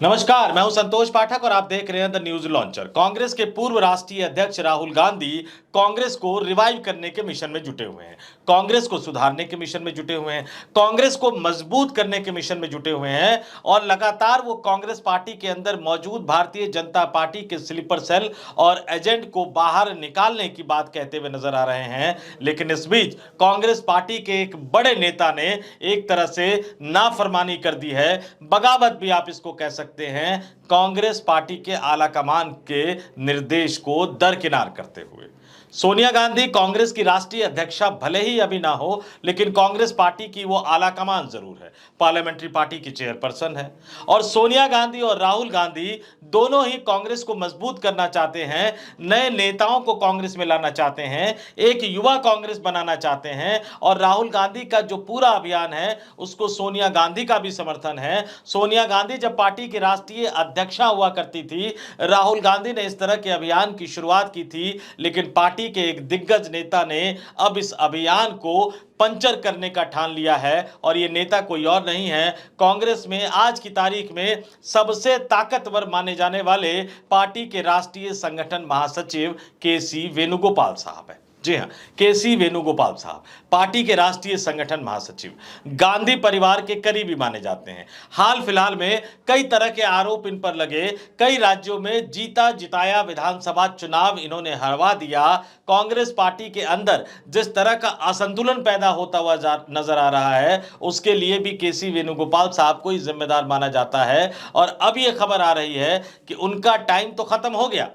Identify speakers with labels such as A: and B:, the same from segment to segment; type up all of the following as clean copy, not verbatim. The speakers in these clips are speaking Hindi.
A: नमस्कार, मैं हूं संतोष पाठक और आप देख रहे हैं द न्यूज लॉन्चर। कांग्रेस के पूर्व राष्ट्रीय अध्यक्ष राहुल गांधी कांग्रेस को रिवाइव करने के मिशन में जुटे हुए हैं, कांग्रेस को सुधारने के मिशन में जुटे हुए हैं, कांग्रेस को मजबूत करने के मिशन में जुटे हुए हैं और लगातार वो कांग्रेस पार्टी के अंदर मौजूद भारतीय जनता पार्टी के स्लीपर सेल और एजेंट को बाहर निकालने की बात कहते हुए नजर आ रहे हैं। लेकिन इस बीच कांग्रेस पार्टी के एक बड़े नेता ने एक तरह से नाफरमानी कर दी है, बगावत भी आप इसको कह सकते हैं, कांग्रेस पार्टी के आला कमान के निर्देश को दरकिनार करते हुए। सोनिया गांधी कांग्रेस की राष्ट्रीय अध्यक्षा भले ही अभी ना हो, लेकिन कांग्रेस पार्टी की वो आला कमान जरूर है, पार्लियामेंट्री पार्टी की चेयरपर्सन है। और सोनिया गांधी और राहुल गांधी दोनों ही कांग्रेस को मजबूत करना चाहते हैं, नए नेताओं को कांग्रेस में लाना चाहते हैं, एक युवा कांग्रेस बनाना चाहते हैं। और राहुल गांधी का जो पूरा अभियान है उसको सोनिया गांधी का भी समर्थन है। सोनिया गांधी जब पार्टी की राष्ट्रीय अध्यक्षा हुआ करती थी, राहुल गांधी ने इस तरह के अभियान की शुरुआत की थी, लेकिन पार्टी के एक दिग्गज नेता ने अब इस अभियान को पंचर करने का ठान लिया है। और ये नेता कोई और नहीं है, कांग्रेस में आज की तारीख में सबसे ताकतवर माने जाने वाले पार्टी के राष्ट्रीय संगठन महासचिव केसी वेणुगोपाल साहब है। जी हां, केसी वेणुगोपाल साहब पार्टी के राष्ट्रीय संगठन महासचिव, गांधी परिवार के करीबी माने जाते हैं। हाल फिलहाल में कई तरह के आरोप इन पर लगे, कई राज्यों में जीता जिताया विधानसभा चुनाव इन्होंने हरवा दिया। कांग्रेस पार्टी के अंदर जिस तरह का असंतुलन पैदा होता हुआ नजर आ रहा है, उसके लिए भी केसी वेणुगोपाल साहब को ही जिम्मेदार माना जाता है। और अब यह खबर आ रही है कि उनका टाइम तो खत्म हो गया।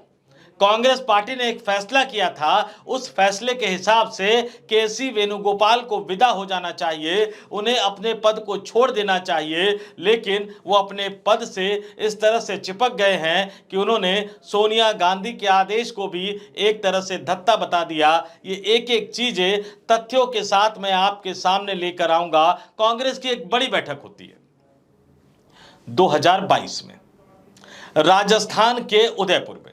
A: कांग्रेस पार्टी ने एक फैसला किया था, उस फैसले के हिसाब से केसी वेणुगोपाल को विदा हो जाना चाहिए, उन्हें अपने पद को छोड़ देना चाहिए। लेकिन वो अपने पद से इस तरह से चिपक गए हैं कि उन्होंने सोनिया गांधी के आदेश को भी एक तरह से धत्ता बता दिया। ये एक एक चीजें तथ्यों के साथ मैं आपके सामने लेकर आऊंगा। कांग्रेस की एक बड़ी बैठक होती है 2022 में राजस्थान के उदयपुर में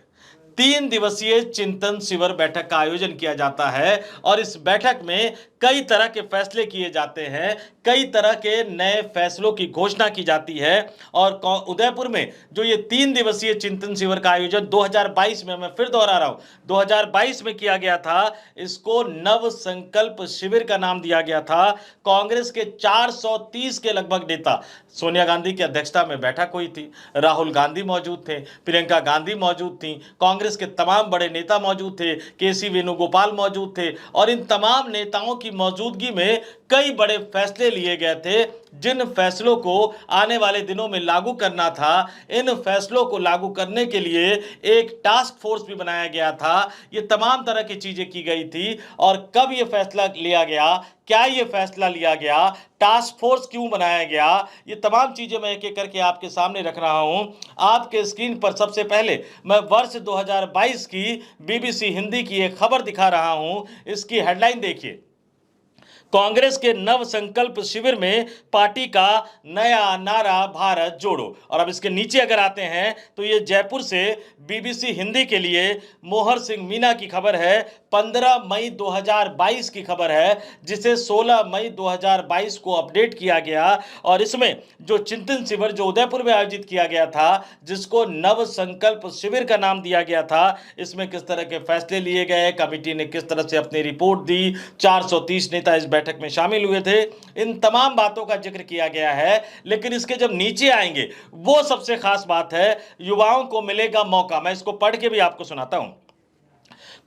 A: 3 दिवसीय चिंतन शिविर बैठक का आयोजन किया जाता है। और इस बैठक में कई तरह के फैसले किए जाते हैं, कई तरह के नए फैसलों की घोषणा की जाती है। और उदयपुर में जो ये 3 दिवसीय चिंतन शिविर का आयोजन 2022 में, मैं फिर दोहरा रहा हूं, 2022 में किया गया था, इसको नव संकल्प शिविर का नाम दिया गया था। कांग्रेस के 430 के लगभग नेता, सोनिया गांधी की अध्यक्षता में बैठक हुई थी, राहुल गांधी मौजूद थे, प्रियंका गांधी मौजूद थी, कांग्रेस के तमाम बड़े नेता मौजूद थे, केसी वेणुगोपाल मौजूद थे। और इन तमाम नेताओं की मौजूदगी में कई बड़े फैसले लिए गए थे, जिन फैसलों को आने वाले दिनों में लागू करना था। इन फैसलों को लागू करने के लिए एक टास्क फोर्स भी बनाया गया था। ये तमाम तरह की चीजें की गई थी। और कब ये फैसला लिया गया, क्या ये फैसला लिया गया, टास्क फोर्स क्यों बनाया गया, ये तमाम चीजें मैं एक एक करके आपके सामने रख रहा हूं। आपके स्क्रीन पर सबसे पहले मैं वर्ष 2022 की बीबीसी हिंदी की एक खबर दिखा रहा हूं। इसकी हेडलाइन देखिए, कांग्रेस के नव संकल्प शिविर में पार्टी का नया नारा भारत जोड़ो। और अब इसके नीचे अगर आते हैं तो ये जयपुर से बीबीसी हिंदी के लिए मोहर सिंह मीना की खबर है, 15 मई 2022 की खबर है, जिसे 16 मई 2022 को अपडेट किया गया। और इसमें जो चिंतन शिविर जो उदयपुर में आयोजित किया गया था, जिसको नव संकल्प शिविर का नाम दिया गया था, इसमें किस तरह के फैसले लिए गए, कमेटी ने किस तरह से अपनी रिपोर्ट दी, 430 नेता इस बैठक में शामिल हुए थे, इन तमाम बातों का जिक्र किया गया है। लेकिन इसके जब नीचे आएंगे, वो सबसे खास बात है, युवाओं को मिलेगा मौका। मैं इसको पढ़ के भी आपको सुनाता हूं।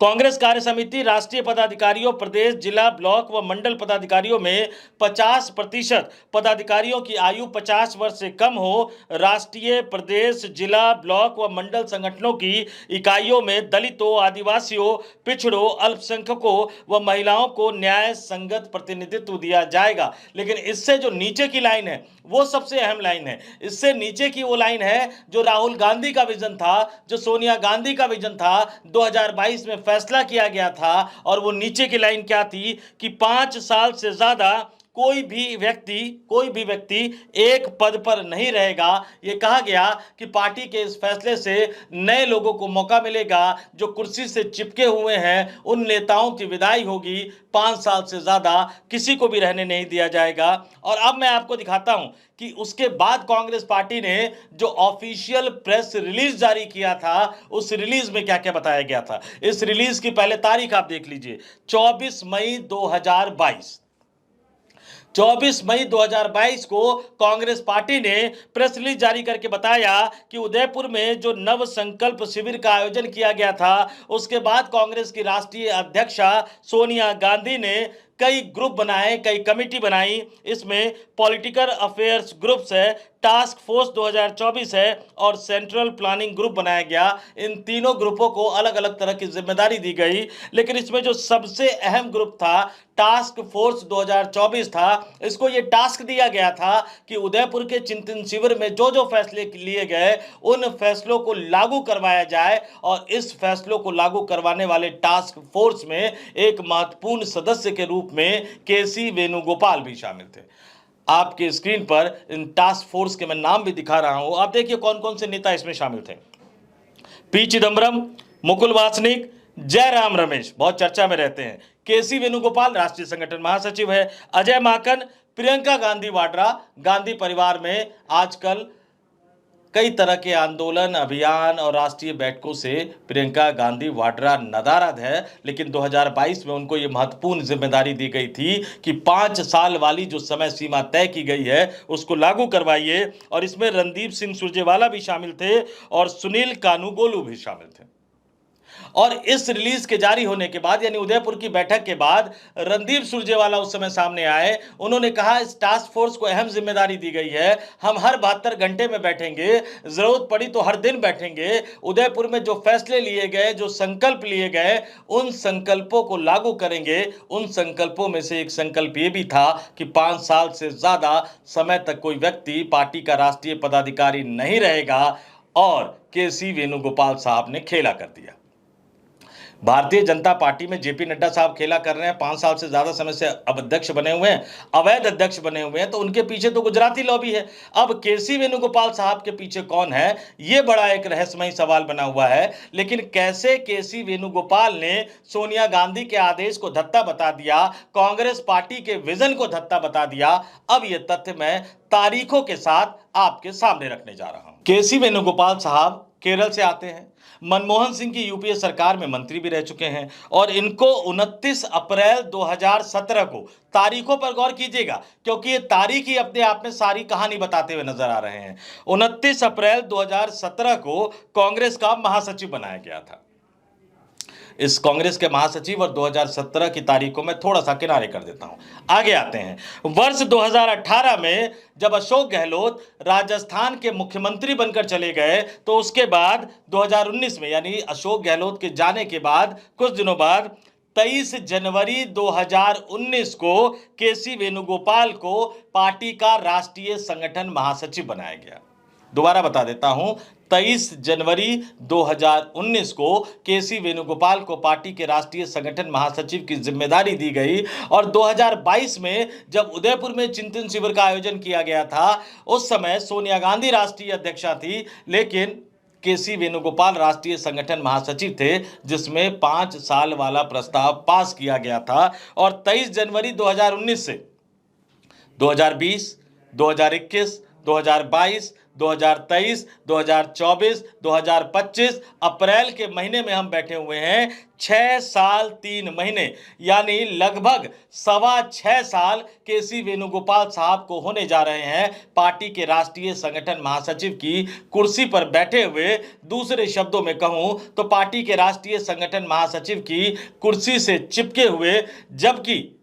A: कांग्रेस कार्य समिति राष्ट्रीय पदाधिकारियों, प्रदेश, जिला, ब्लॉक व मंडल पदाधिकारियों में 50% पदाधिकारियों की आयु 50 वर्ष से कम हो। राष्ट्रीय, प्रदेश, जिला, ब्लॉक व मंडल संगठनों की इकाइयों में दलितों, आदिवासियों, पिछड़ों, अल्पसंख्यकों व महिलाओं को न्याय संगत प्रतिनिधित्व दिया जाएगा। लेकिन इससे जो नीचे की लाइन है वो सबसे अहम लाइन है। इससे नीचे की वो लाइन है जो राहुल गांधी का विजन था, जो सोनिया गांधी का विजन था, 2022 में फैसला किया गया था। और वो नीचे की लाइन क्या थी कि 5 साल से ज्यादा कोई भी व्यक्ति एक पद पर नहीं रहेगा। ये कहा गया कि पार्टी के इस फैसले से नए लोगों को मौका मिलेगा, जो कुर्सी से चिपके हुए हैं उन नेताओं की विदाई होगी, 5 साल से ज्यादा किसी को भी रहने नहीं दिया जाएगा। और अब मैं आपको दिखाता हूं कि उसके बाद कांग्रेस पार्टी ने जो ऑफिशियल प्रेस रिलीज जारी किया था, उस रिलीज में क्या क्या बताया गया था। इस रिलीज की पहले तारीख आप देख लीजिए, 24 मई 2022। 24 मई 2022 को कांग्रेस पार्टी ने प्रेस रिलीज जारी करके बताया कि उदयपुर में जो नव संकल्प शिविर का आयोजन किया गया था, उसके बाद कांग्रेस की राष्ट्रीय अध्यक्षा सोनिया गांधी ने कई ग्रुप बनाए, कई कमेटी बनाई। इसमें पॉलिटिकल अफेयर्स ग्रुप्स है, टास्क फोर्स 2024 है और सेंट्रल प्लानिंग ग्रुप बनाया गया। इन तीनों ग्रुपों को अलग अलग तरह की जिम्मेदारी दी गई, लेकिन इसमें जो सबसे अहम ग्रुप था टास्क फोर्स 2024 था। इसको ये टास्क दिया गया था कि उदयपुर के चिंतन शिविर में जो जो फैसले लिए गए उन फैसलों को लागू करवाया जाए। और इस फैसलों को लागू करवाने वाले टास्क फोर्स में एक महत्वपूर्ण सदस्य के रूप में केसी वेणुगोपाल भी शामिल थे। आपके स्क्रीन पर इन टास्क फोर्स के मैं नाम भी दिखा रहा हूं, आप देखिए कौन कौन से नेता इसमें शामिल थे। पी चिदम्बरम, मुकुल वासनिक, जयराम रमेश बहुत चर्चा में रहते हैं। केसी वेणुगोपाल राष्ट्रीय संगठन महासचिव है। अजय माकन, प्रियंका गांधी वाड्रा, गांधी परिवार में आजकल कई तरह के आंदोलन, अभियान और राष्ट्रीय बैठकों से प्रियंका गांधी वाड्रा नदारद है, लेकिन 2022 में उनको ये महत्वपूर्ण जिम्मेदारी दी गई थी कि 5 साल वाली जो समय सीमा तय की गई है उसको लागू करवाइए। और इसमें रणदीप सिंह सुरजेवाला भी शामिल थे और सुनील कानूगोलू भी शामिल थे। और इस रिलीज के जारी होने के बाद, यानी उदयपुर की बैठक के बाद, रणदीप सुरजेवाला उस समय सामने आए। उन्होंने कहा इस टास्क फोर्स को अहम जिम्मेदारी दी गई है, हम हर 72 घंटे में बैठेंगे, जरूरत पड़ी तो हर दिन बैठेंगे। उदयपुर में जो फैसले लिए गए, जो संकल्प लिए गए, उन संकल्पों को लागू करेंगे। उन संकल्पों में से एक संकल्प ये भी था कि 5 साल से ज्यादा समय तक कोई व्यक्ति पार्टी का राष्ट्रीय पदाधिकारी नहीं रहेगा। और केसी वेणुगोपाल साहब ने खेला कर दिया। भारतीय जनता पार्टी में जेपी नड्डा साहब खेला कर रहे हैं, 5 साल से ज्यादा समय से अब अध्यक्ष बने हुए हैं, अवैध अध्यक्ष बने हुए हैं, तो उनके पीछे तो गुजराती लॉबी है। अब केसी वेणुगोपाल साहब के पीछे कौन है, यह बड़ा एक रहस्यमयी सवाल बना हुआ है। लेकिन कैसे केसी वेणुगोपाल ने सोनिया गांधी के आदेश को धत्ता बता दिया, कांग्रेस पार्टी के विजन को धत्ता बता दिया, अब यह तथ्य मैं तारीखों के साथ आपके सामने रखने जा रहा हूं। केसी वेणुगोपाल साहब केरल से आते हैं, मनमोहन सिंह की यूपीए सरकार में मंत्री भी रह चुके हैं और इनको 29 अप्रैल 2017 को, तारीखों पर गौर कीजिएगा क्योंकि ये तारीख ही अपने आप में सारी कहानी बताते हुए नजर आ रहे हैं। 29 अप्रैल 2017 को कांग्रेस का महासचिव बनाया गया था। इस कांग्रेस के महासचिव और 2017 की तारीख को मैं थोड़ा सा किनारे कर देता हूं। आगे आते हैं। वर्ष 2018 में जब अशोक गहलोत राजस्थान के मुख्यमंत्री बनकर चले गए, तो उसके बाद 2019 में, यानी अशोक गहलोत के जाने के बाद कुछ दिनों बाद 23 जनवरी 2019 को केसी वेणुगोपाल को पार्टी का राष्ट्रीय संगठन महासचिव बनाया गया। दोबारा बता देता हूं, 23 जनवरी 2019 को केसी वेणुगोपाल को पार्टी के राष्ट्रीय संगठन महासचिव की जिम्मेदारी दी गई। और 2022 में जब उदयपुर में चिंतन शिविर का आयोजन किया गया था, उस समय सोनिया गांधी राष्ट्रीय अध्यक्षा थी, लेकिन केसी वेणुगोपाल राष्ट्रीय संगठन महासचिव थे, जिसमें 5 साल वाला प्रस्ताव पास किया गया था। और 23 जनवरी 2019 से 2020, 2021, 2022, 2023, 2024, 2025 अप्रैल के महीने में हम बैठे हुए हैं। 6 साल 3 महीने, यानी लगभग 6.25 साल केसी वेणुगोपाल साहब को होने जा रहे हैं पार्टी के राष्ट्रीय संगठन महासचिव की कुर्सी पर बैठे हुए। दूसरे शब्दों में कहूं तो पार्टी के राष्ट्रीय संगठन महासचिव की कुर्सी से चिपके हुए, जबकि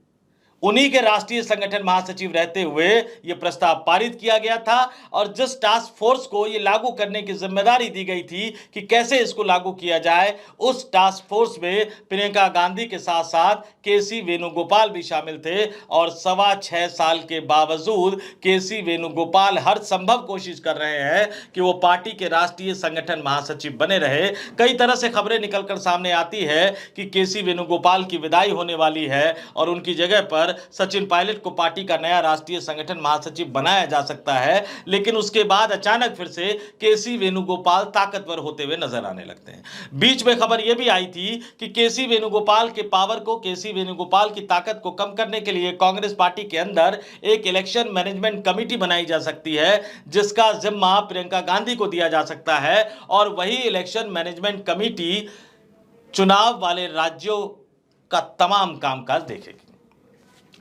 A: उन्हीं के राष्ट्रीय संगठन महासचिव रहते हुए यह प्रस्ताव पारित किया गया था। और जिस टास्क फोर्स को यह लागू करने की जिम्मेदारी दी गई थी कि कैसे इसको लागू किया जाए, उस टास्क फोर्स में प्रियंका गांधी के साथ साथ केसी वेणुगोपाल भी शामिल थे। और 6.25 साल के बावजूद केसी वेणुगोपाल हर संभव कोशिश कर रहे हैं कि वो पार्टी के राष्ट्रीय संगठन महासचिव बने रहे। कई तरह से खबरें निकलकर सामने आती है कि केसी वेणुगोपाल की विदाई होने वाली है और उनकी जगह पर अंदर सचिन पायलट को पार्टी का नया राष्ट्रीय संगठन महासचिव बनाया जा सकता है, लेकिन उसके बाद अचानक फिर से केसी वेणुगोपाल ताकतवर होते हुए नजर आने लगते हैं। बीच में खबर यह भी आई थी कि केसी वेणुगोपाल के पावर को, केसी वेणुगोपाल की ताकत को कम करने के लिए कांग्रेस पार्टी के अंदर एक इलेक्शन मैनेजमेंट कमेटी बनाई जा सकती है, जिसका जिम्मा प्रियंका गांधी को दिया जा सकता है और वही इलेक्शन मैनेजमेंट कमेटी चुनाव वाले राज्यों का तमाम कामकाज देखेगी।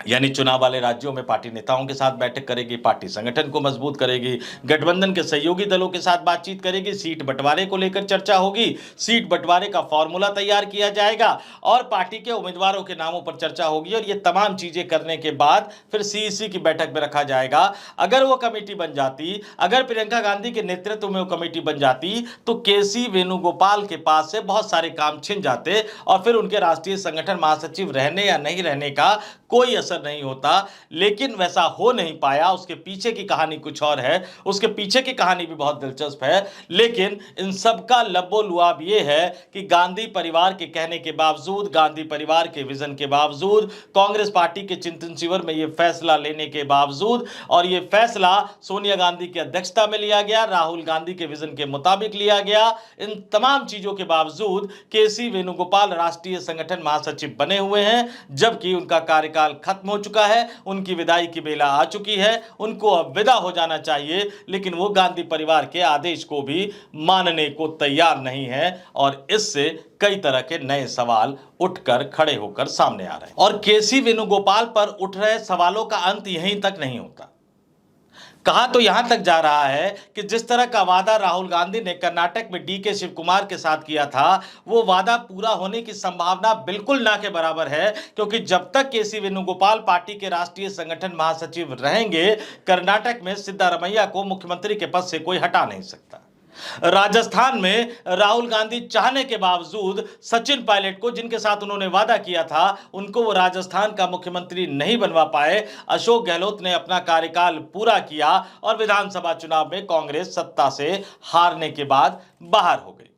A: यानी चुनाव वाले राज्यों में पार्टी नेताओं के साथ बैठक करेगी, पार्टी संगठन को मजबूत करेगी, गठबंधन के सहयोगी दलों के साथ बातचीत करेगी, सीट बंटवारे को लेकर चर्चा होगी, सीट बंटवारे का फॉर्मूला तैयार किया जाएगा और पार्टी के उम्मीदवारों के नामों पर चर्चा होगी और ये तमाम चीजें करने के बाद फिर सीईसी की बैठक में रखा जाएगा। अगर वो कमेटी बन जाती, अगर प्रियंका गांधी के नेतृत्व में वो कमेटी बन जाती, तो केसी वेणुगोपाल के पास से बहुत सारे काम छिन जाते और फिर उनके राष्ट्रीय संगठन महासचिव रहने या नहीं रहने का कोई असर नहीं होता। लेकिन वैसा हो नहीं पाया। उसके पीछे की कहानी कुछ और है, उसके पीछे की कहानी भी बहुत दिलचस्प है। लेकिन इन सब का लब्बो लुआब ये है कि गांधी परिवार के कहने के बावजूद, गांधी परिवार के विजन के बावजूद, कांग्रेस पार्टी के चिंतन शिविर में यह फैसला लेने के बावजूद, और यह फैसला सोनिया गांधी की अध्यक्षता में लिया गया, राहुल गांधी के विजन के मुताबिक लिया गया, इन तमाम चीजों के बावजूद केसी वेणुगोपाल राष्ट्रीय संगठन महासचिव बने हुए हैं, जबकि उनका कार्यकाल खत्म हो चुका है, उनकी विदाई की बेला आ चुकी है, उनको अब विदा हो जाना चाहिए। लेकिन वो गांधी परिवार के आदेश को भी मानने को तैयार नहीं है और इससे कई तरह के नए सवाल उठकर खड़े होकर सामने आ रहे हैं। और केसी वेणुगोपाल पर उठ रहे सवालों का अंत यहीं तक नहीं होता। कहा तो यहां तक जा रहा है कि जिस तरह का वादा राहुल गांधी ने कर्नाटक में डीके शिव कुमार के साथ किया था, वो वादा पूरा होने की संभावना बिल्कुल ना के बराबर है, क्योंकि जब तक केसी वेणुगोपाल पार्टी के राष्ट्रीय संगठन महासचिव रहेंगे, कर्नाटक में सिद्धारमैया को मुख्यमंत्री के पद से कोई हटा नहीं सकता। राजस्थान में राहुल गांधी चाहने के बावजूद सचिन पायलट को, जिनके साथ उन्होंने वादा किया था, उनको वो राजस्थान का मुख्यमंत्री नहीं बनवा पाए। अशोक गहलोत ने अपना कार्यकाल पूरा किया और विधानसभा चुनाव में कांग्रेस सत्ता से हारने के बाद बाहर हो गई।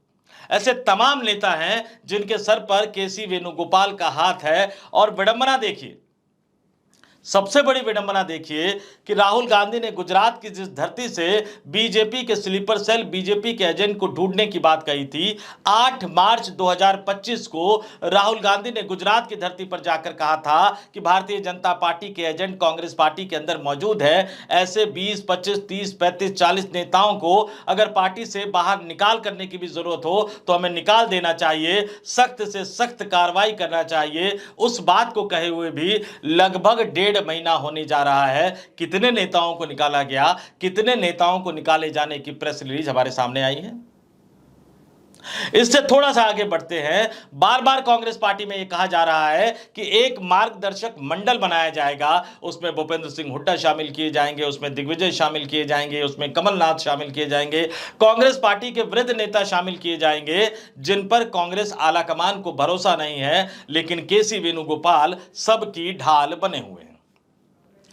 A: ऐसे तमाम नेता हैं जिनके सर पर केसी वेणुगोपाल का हाथ है। और विडंबना देखिए, सबसे बड़ी विडंबना देखिए कि राहुल गांधी ने गुजरात की जिस धरती से बीजेपी के स्लीपर सेल, बीजेपी के एजेंट को ढूंढने की बात कही थी, 8 मार्च 2025 को राहुल गांधी ने गुजरात की धरती पर जाकर कहा था कि भारतीय जनता पार्टी के एजेंट कांग्रेस पार्टी के अंदर मौजूद है। ऐसे 20, 25, 30, 35, 40 नेताओं को अगर पार्टी से बाहर निकाल करने की भी जरूरत हो तो हमें निकाल देना चाहिए, सख्त से सख्त कार्रवाई करना चाहिए। उस बात को कहे हुए भी लगभग 1.5 महीना होने जा रहा है। कितने नेताओं को निकाला गया, कितने नेताओं को निकाले जाने की प्रेस रिलीज हमारे सामने आई है। इससे थोड़ा सा आगे बढ़ते हैं। बार बार कांग्रेस पार्टी में यह कहा जा रहा है कि एक मार्गदर्शक मंडल बनाया जाएगा, उसमें भूपेंद्र सिंह हुड्डा शामिल किए जाएंगे, उसमें दिग्विजय शामिल किए जाएंगे, उसमें कमलनाथ शामिल किए जाएंगे, कांग्रेस पार्टी के वृद्ध नेता शामिल किए जाएंगे, जिन पर कांग्रेस आलाकमान को भरोसा नहीं है। लेकिन केसी वेणुगोपाल सबकी ढाल बने हुए हैं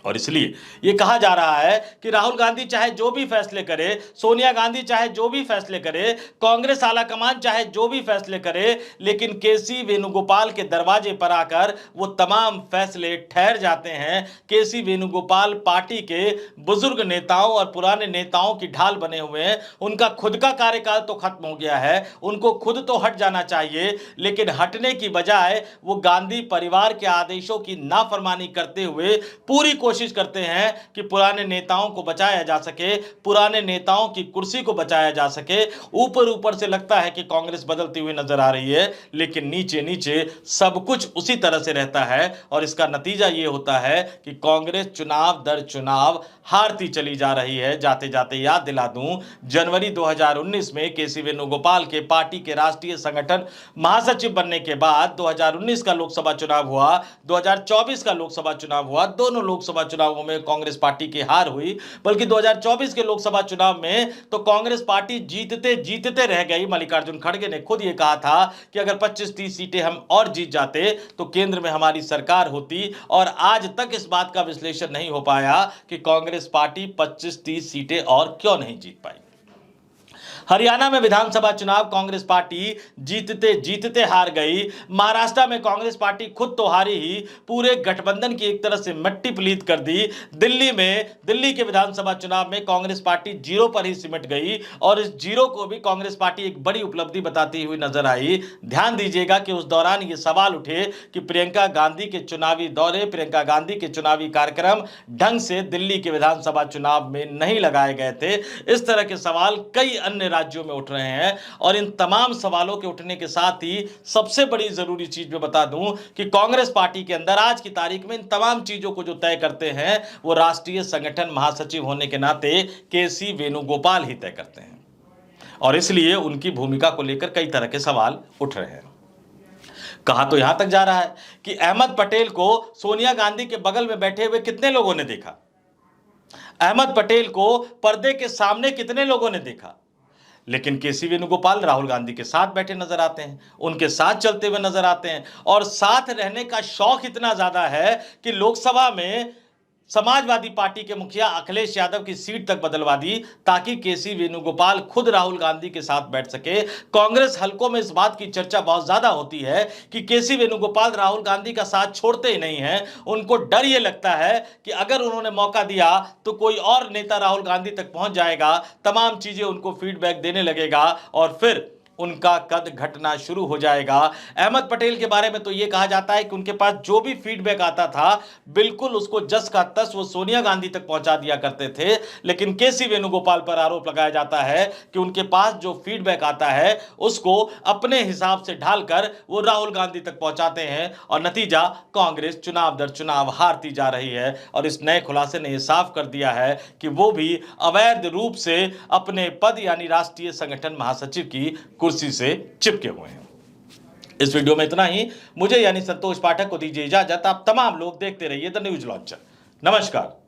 A: और इसलिए यह कहा जा रहा है कि राहुल गांधी चाहे जो भी फैसले करे, सोनिया गांधी चाहे जो भी फैसले करे, कांग्रेस आलाकमान चाहे जो भी फैसले करे, लेकिन केसी वेणुगोपाल के दरवाजे पर आकर वो तमाम फैसले ठहर जाते हैं। केसी वेणुगोपाल पार्टी के बुजुर्ग नेताओं और पुराने नेताओं की ढाल बने हुए हैं। उनका खुद का कार्यकाल तो खत्म हो गया है, उनको खुद तो हट जाना चाहिए, लेकिन हटने की बजाय वो गांधी परिवार के आदेशों की नाफरमानी करते हुए पूरी कोशिश करते हैं कि पुराने नेताओं को बचाया जा सके, पुराने नेताओं की कुर्सी को बचाया जा सके। ऊपर ऊपर से लगता है कि कांग्रेस बदलती हुई नजर आ रही है, लेकिन नीचे नीचे सब कुछ उसी तरह से रहता है और इसका नतीजा यह होता है कि कांग्रेस चुनाव दर चुनाव हारती चली जा रही है। जाते जाते याद दिला दूं, जनवरी 2019 में केसी वेणुगोपाल के पार्टी के राष्ट्रीय संगठन महासचिव बनने के बाद 2019 का लोकसभा चुनाव हुआ, 2024 का लोकसभा चुनाव हुआ। दोनों लोकसभा चुनावों में कांग्रेस पार्टी की हार हुई, बल्कि 2024 के लोकसभा चुनाव में तो कांग्रेस पार्टी जीतते जीतते रह गई। मल्लिकार्जुन खड़गे ने खुद यह कहा था कि अगर 25-30 सीटें हम और जीत जाते तो केंद्र में हमारी सरकार होती, और आज तक इस बात का विश्लेषण नहीं हो पाया कि कांग्रेस पार्टी 25-30 सीटें और क्यों नहीं जीत पाई। हरियाणा में विधानसभा चुनाव कांग्रेस पार्टी जीतते जीतते हार गई। महाराष्ट्र में कांग्रेस पार्टी खुद तो हारी ही, पूरे गठबंधन की एक तरह से मिट्टी पलीत कर दी। दिल्ली के विधानसभा चुनाव में कांग्रेस पार्टी जीरो पर ही सिमट गई और इस जीरो को भी कांग्रेस पार्टी एक बड़ी उपलब्धि बताती हुई नजर आई। ध्यान दीजिएगा कि उस दौरान ये सवाल उठे कि प्रियंका गांधी के चुनावी दौरे, प्रियंका गांधी के चुनावी कार्यक्रम ढंग से दिल्ली के विधानसभा चुनाव में नहीं लगाए गए थे। इस तरह के सवाल कई अन्य राज्यों में उठ रहे हैं और इन तमाम सवालों के उठने के साथ ही सबसे बड़ी जरूरी चीज मैं बता दूं कि कांग्रेस पार्टी के अंदर आज की तारीख में इन तमाम चीजों को जो तय करते हैं वो राष्ट्रीय संगठन महासचिव होने के नाते केसी वेणुगोपाल ही तय करते हैं और इसलिए उनकी भूमिका को लेकर कई तरह के सवाल उठ रहे हैं। कहा तो यहां तक जा रहा है कि अहमद पटेल को सोनिया गांधी के बगल में बैठे हुए कितने लोगों ने देखा, अहमद पटेल को पर्दे के सामने कितने लोगों ने देखा, लेकिन केसी वेणुगोपाल राहुल गांधी के साथ बैठे नजर आते हैं, उनके साथ चलते हुए नजर आते हैं और साथ रहने का शौक इतना ज्यादा है कि लोकसभा में समाजवादी पार्टी के मुखिया अखिलेश यादव की सीट तक बदलवा दी ताकि केसी वेणुगोपाल खुद राहुल गांधी के साथ बैठ सके। कांग्रेस हलकों में इस बात की चर्चा बहुत ज्यादा होती है कि केसी वेणुगोपाल राहुल गांधी का साथ छोड़ते ही नहीं हैं। उनको डर यह लगता है कि अगर उन्होंने मौका दिया तो कोई और नेता राहुल गांधी तक पहुंच जाएगा, तमाम चीजें उनको फीडबैक देने लगेगा और फिर उनका कद घटना शुरू हो जाएगा। अहमद पटेल के बारे में तो यह कहा जाता है कि उनके पास जो भी फीडबैक आता था बिल्कुल उसको जस का तस वो सोनिया गांधी तक पहुंचा दिया करते थे, लेकिन केसी वेणुगोपाल पर आरोप लगाया जाता है कि उनके पास जो फीडबैक आता है उसको अपने हिसाब से ढालकर वो राहुल गांधी तक पहुंचाते हैं और नतीजा कांग्रेस चुनाव दर चुनाव हारती जा रही है। और इस नए खुलासे ने यह साफ कर दिया है कि वो भी अवैध रूप से अपने पद यानी राष्ट्रीय संगठन महासचिव की कुर्सी से चिपके हुए हैं। इस वीडियो में इतना ही। मुझे यानी संतोष पाठक को दीजिए इजाजत। आप तमाम लोग देखते रहिए द न्यूज लॉन्चर। नमस्कार।